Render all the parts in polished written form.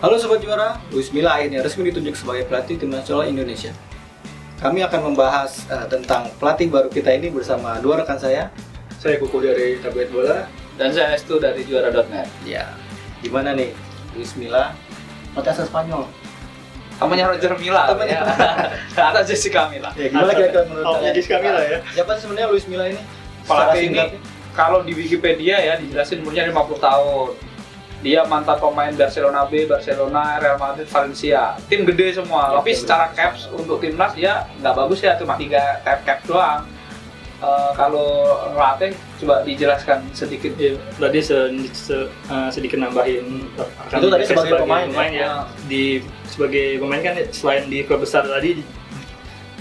Halo Sobat Juara, Luis Milla akhirnya resmi ditunjuk sebagai pelatih tim nasional Indonesia. Kami akan membahas tentang pelatih baru kita ini bersama dua rekan saya. Saya Kuku dari Tablet Bola. Dan saya Estu dari Juara.net. Ya, gimana nih Luis Milla? Pelatih asal Spanyol. Namanya Roger Milla. Namanya. Ya. Atau Jessica Milla. Ya, gimana kira-kira menurut kalian? Jessica Milla ya. Siapa sih sebenarnya Luis Milla ini? Pelatih ini Singkatnya? kalau di Wikipedia ya dijelasin umurnya 50 tahun. Dia mantan pemain Barcelona B, Barcelona, Real Madrid, Valencia. Tim gede semua. Ya, tapi secara caps untuk timnas dia nggak bagus ya, cuma 3 cap doang. Kalau ngelatih coba dijelaskan sedikit. Ya, tadi sedikit nambahin. Itu tadi sebagai pemain ya. Sebagai pemain kan selain di klub besar tadi,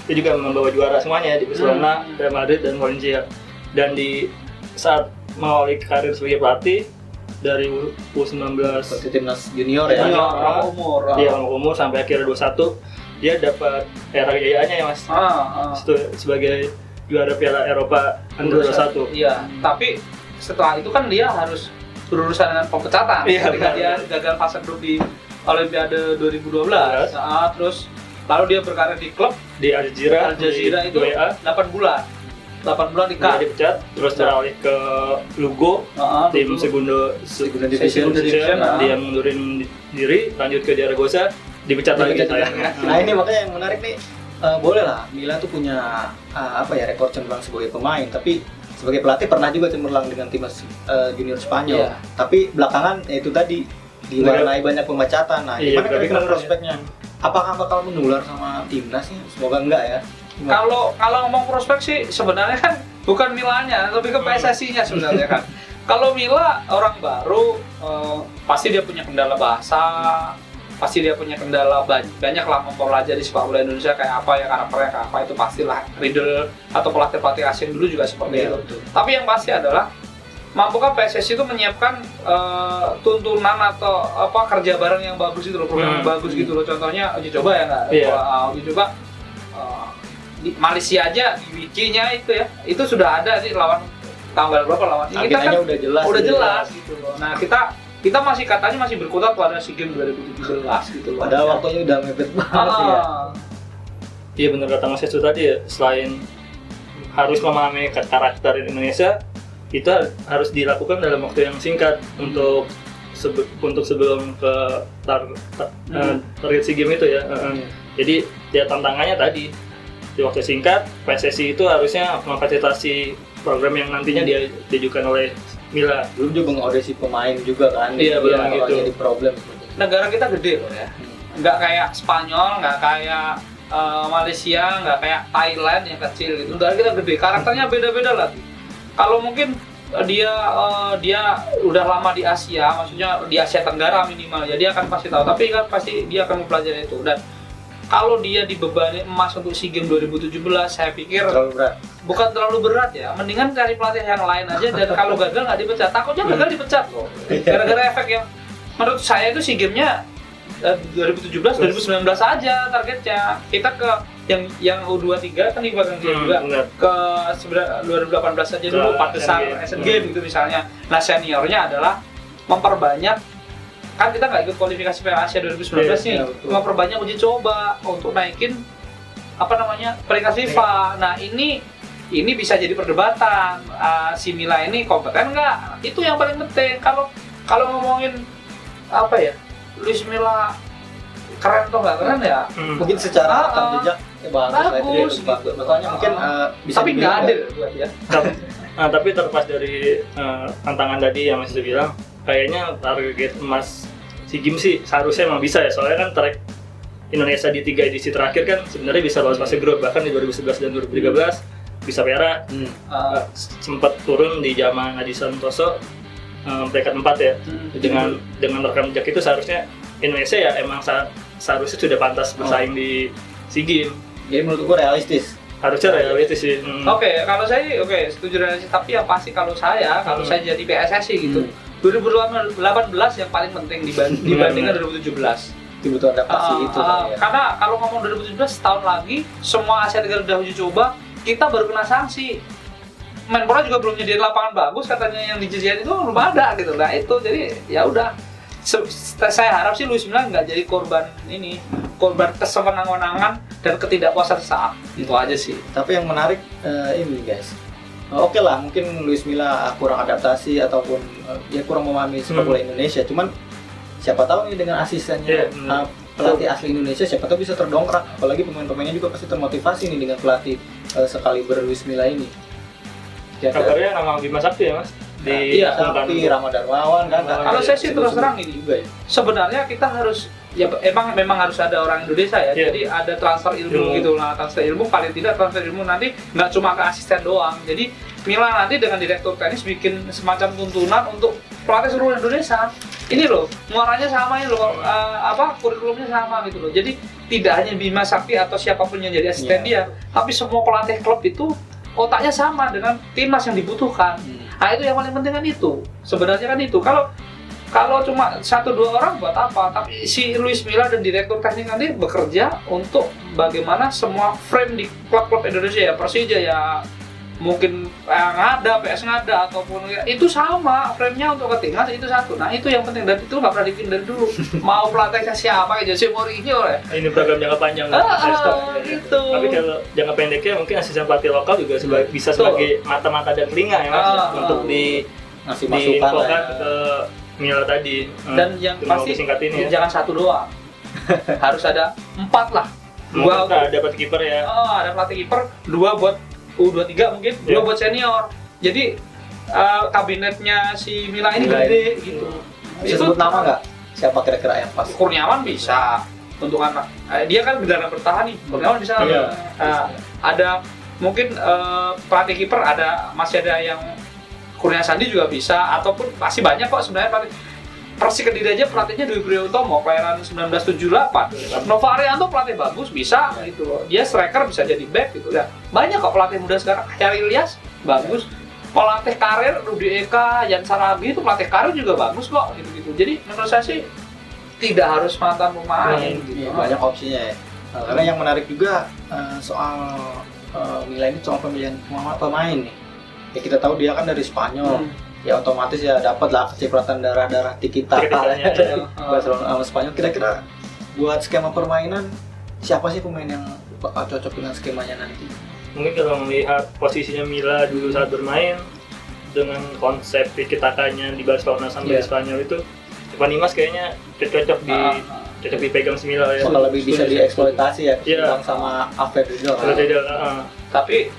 dia juga membawa juara semuanya di Barcelona, Real Madrid dan Valencia. Dan di saat mengawali karir sebagai pelatih dari U19 seperti timnas junior ya. Umur. Dia umur sampai akhirnya 21, dia dapat era kejayaannya ya Mas. Sebagai juara Piala Eropa Under 21. Iya, tapi setelah itu kan dia harus berurusan dengan pemecatan. Ketika dia gagal fase grup di Olimpiade 2012. Terus lalu dia berkarir di klub di Al Jazeera itu 8 bulan. 8 bulan dia dipecat, terus beralih ke Lugo, tim Segunda Division. Dia mundurin diri, lanjut ke Zaragoza, dipecat lagi. Nah ini makanya yang menarik nih, boleh lah Milla tuh punya rekor cemerlang sebagai pemain, tapi sebagai pelatih pernah juga cemerlang dengan timnas junior Spanyol. Iya. Tapi belakangan itu tadi diwarnai banyak pemecatan. Nah, gimana kira-kira prospeknya? Apakah bakal menular sama timnas sih? Semoga enggak ya. Kalau ngomong prospek sih sebenarnya kan bukan Millanya, lebih ke PSSI-nya sebenarnya kan. Kalau Milla orang baru, pasti dia punya kendala bahasa, pasti dia punya kendala banyak lah mempelajari sepak bola Indonesia kayak apa ya, karakternya kayak apa, itu pastilah. Riedel atau pelatih asing dulu juga seperti itu. Betul. Tapi yang pasti adalah mampukah PSSI itu menyiapkan tuntunan atau kerja bareng yang bagus itu loh, program yang bagus gitu loh. Contohnya uji coba ya nggak? Uji coba di Malaysia aja di wikinya itu sudah ada sih lawan tanggal berapa lawan. Kita kan udah jelas gitu loh. Nah kita masih katanya masih berkutat pada SEA Games 2017 gitu loh. Padahal waktunya udah mepet banget ya. Iya benar kata Mas Esu tadi ya, selain harus memahami karakter Indonesia, itu harus dilakukan dalam waktu yang singkat untuk sebelum ke target SEA Games itu ya. Jadi ya tantangannya tadi di waktu singkat, PSSI itu harusnya memfasilitasi program yang nantinya diajukan oleh Milla. Belum juga mengaudisi pemain juga kan. Iya benar gitu. Jadi problem. Negara kita gede loh ya. Nggak kayak Spanyol, nggak kayak Malaysia, nggak kayak Thailand yang kecil gitu. Negara kita gede, karakternya beda-beda lah. Kalau mungkin dia udah lama di Asia, maksudnya di Asia Tenggara minimal, ya dia akan pasti tahu. Tapi kan pasti dia akan mempelajari itu. Dan kalau dia dibebani emas untuk SEA Games 2017, saya pikir bukan terlalu berat ya. Mendingan cari pelatih yang lain aja, dan kalau gagal nggak dipecat. Takutnya gagal dipecat loh. Gara-gara efek yang menurut saya itu SEA Games-nya 2017, 2019 aja targetnya. Kita ke yang U23 kan dibagian juga ke 2018 aja dulu, Pantesan Asian Games gitu misalnya. Nah seniornya adalah memperbanyak, kan kita nggak ikut kualifikasi Piala Asia 2019 nih, memperbanyak uji coba untuk naikin peringkat FIFA. Nah ini bisa jadi perdebatan, si Milla ini kompeten nggak? Itu yang paling penting. Kalau ngomongin Luis Milla keren atau nggak keren ya? Mungkin secara rekam jejak bagus gitu. Makanya mungkin bisa. Tapi nggak adil ya. Tapi terlepas dari tantangan tadi yang Mas bilang, kayaknya target emas SEA Games sih seharusnya emang bisa ya, soalnya kan track Indonesia di 3 edisi terakhir kan sebenarnya bisa lolos fase grup, bahkan di 2011 dan 2013 bisa perak. Sempat turun di zaman Adi Santoso peringkat 4 ya. Dengan rekam jejak itu seharusnya Indonesia ya emang seharusnya sudah pantas bersaing di SEA Games. Jadi menurut gua realistis. Harusnya realistis sih. Kalau saya setuju realistis, tapi yang pasti kalau saya jadi PSSI gitu, 2018 yang paling penting dibandingkan 2017. Butuh adaptasi itu ya. Karena kalau ngomong 2017 tahun lagi, semua Asia Tenggara udah uji coba, kita baru kena sanksi. Menpora juga belum nyediain lapangan bagus, katanya yang dijadiin itu belum ada gitu. Nah itu jadi ya udah Saya harap sih Luis Milla nggak jadi korban kesewenang-wenangan dan ketidakpuasan saat itu aja sih. Tapi yang menarik ini guys, oke lah mungkin Luis Milla kurang adaptasi ataupun ya kurang memahami sepak bola Indonesia. Cuman siapa tahu nih dengan asistennya pelatih asli Indonesia, siapa tahu bisa terdongkrak. Apalagi pemain-pemainnya juga pasti termotivasi nih dengan pelatih sekaliber Luis Milla ini. Ya, kabarnya nama Bima Sakti ya mas? Iya, tapi Rama Darmawan kan. Kalau saya sih terus terang ini juga ya. Sebenarnya kita harus memang harus ada orang Indonesia ya. Jadi ada transfer ilmu gitu lah, transfer ilmu paling tidak transfer ilmu nanti nggak cuma ke asisten doang. Jadi Milla nanti dengan direktur teknis bikin semacam tuntunan untuk pelatih seluruh Indonesia. Ini loh, muaranya sama ini loh, kurikulumnya sama gitu loh. Jadi tidak hanya Bima Sakti atau siapapun yang jadi asisten dia, tapi semua pelatih klub itu otaknya sama dengan timnas yang dibutuhkan. Nah itu yang paling penting kan itu. Sebenarnya kan itu. Kalau cuma 1-2 orang buat apa? Tapi si Luis Milla dan direktur teknik nanti bekerja untuk bagaimana semua frame di klub-klub Indonesia ya, Persija ya, mungkin Ngada, PS Ngada ataupun ya, itu sama frame-nya untuk ke timnas itu satu. Nah itu yang penting dan itu nggak pernah dipindah dulu. Mau pelatihnya siapa kayak Jose Mourinho ya. Ini program jangka panjang gitu. Tapi kalau jangka pendeknya mungkin asisten pelatih lokal juga bisa sebagai mata-mata dan telinga ya mas untuk ngasih masukan ke Milla tadi. Dan yang pasti jangan 1 doang. Harus ada 4 lah. 2 ada pelatih kiper ya. Ada pelatih kiper, 2 buat U23 mungkin, 2 buat senior. Jadi kabinetnya si Milla ini gede gitu. Bisa sebut nama nggak? Siapa kira-kira yang pas? Kurniawan bisa untuk anak. Dia kan gelandang bertahan nih. Kurniawan bisa. Ada mungkin pelatih kiper masih ada yang Kurnia Sandi juga bisa, ataupun masih banyak kok sebenarnya pelatih. Persik Kediri aja pelatihnya Dwi Priyotomo, kelahiran 1978. Nova Arianto pelatih bagus bisa gitu loh. Dia striker bisa jadi back gitu ya. Banyak kok pelatih muda sekarang. Syari Ilyas bagus. Pelatih karir Rudi Eka, Yan Sarabi itu pelatih karir juga bagus kok gitu-gitu. Jadi menurut saya sih tidak harus mantan pemain gitu. Banyak opsinya ya. Karena yang menarik juga soal Milla ini soal pemilihan pemain nih. Ya kita tahu dia kan dari Spanyol, ya otomatis ya dapat lah kecipratan darah Tiki Taka Barcelona sama Spanyol. Kira-kira buat skema permainan siapa sih pemain yang bakal cocok dengan skemanya nanti? Mungkin kalau melihat posisinya Milla dulu saat bermain dengan konsep Tiki Takanya di Barcelona sampai di Spanyol itu, Evan Dimas kayaknya cocok dipegang si Milla ya. Bakal lebih bisa dieksploitasi ya, ketimbang sama Alfredo Del. Tapi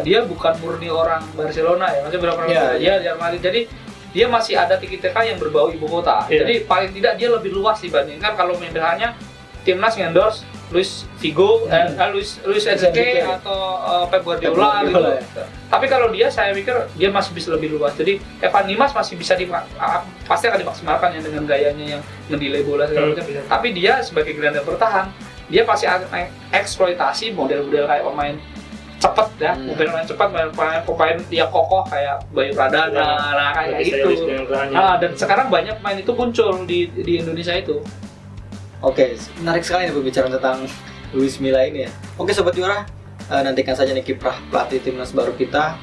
dia bukan murni orang Barcelona ya, maksudnya berapa dia Madrid. Jadi dia masih ada tiki-taka yang berbau ibu kota. Jadi paling tidak dia lebih luas dibandingkan kalau misalnya timnas endorse Luis Figo, Luis Enrique atau Pep Guardiola gitu. Tapi kalau dia, saya pikir dia masih bisa lebih luas. Jadi Evan Dimas masih bisa pasti akan dimaksimalkan ya dengan gayanya yang ngedelay bola segala macam. Tapi dia sebagai gelandang bertahan, dia pasti akan eksploitasi model-model kayak pemain cepat ya, pemain cepat, pemain dia kokoh kayak Bayu Pradana, kayak gitu. Dan sekarang banyak pemain itu muncul di Indonesia itu. Oke, menarik sekali nih pembicaraan tentang Luis Milla ini ya. Oke Sobat Juara, nantikan saja nih kiprah pelatih timnas baru kita.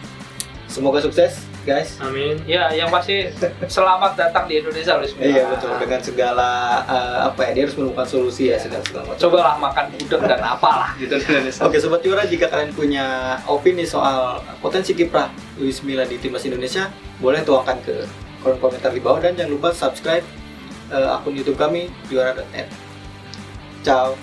Semoga sukses guys. Amin. Ya, yang pasti selamat datang di Indonesia Luis Milla. Iya betul, dengan segala dia harus menemukan solusi ya segala macam. Cobalah makan gudeg dan apalah gitu di Indonesia. Oke Sobat Juara, jika kalian punya opini soal potensi kiprah Luis Milla di timnas Indonesia, boleh tuangkan ke kolom komentar di bawah dan jangan lupa subscribe akun YouTube kami juara.net. Ciao.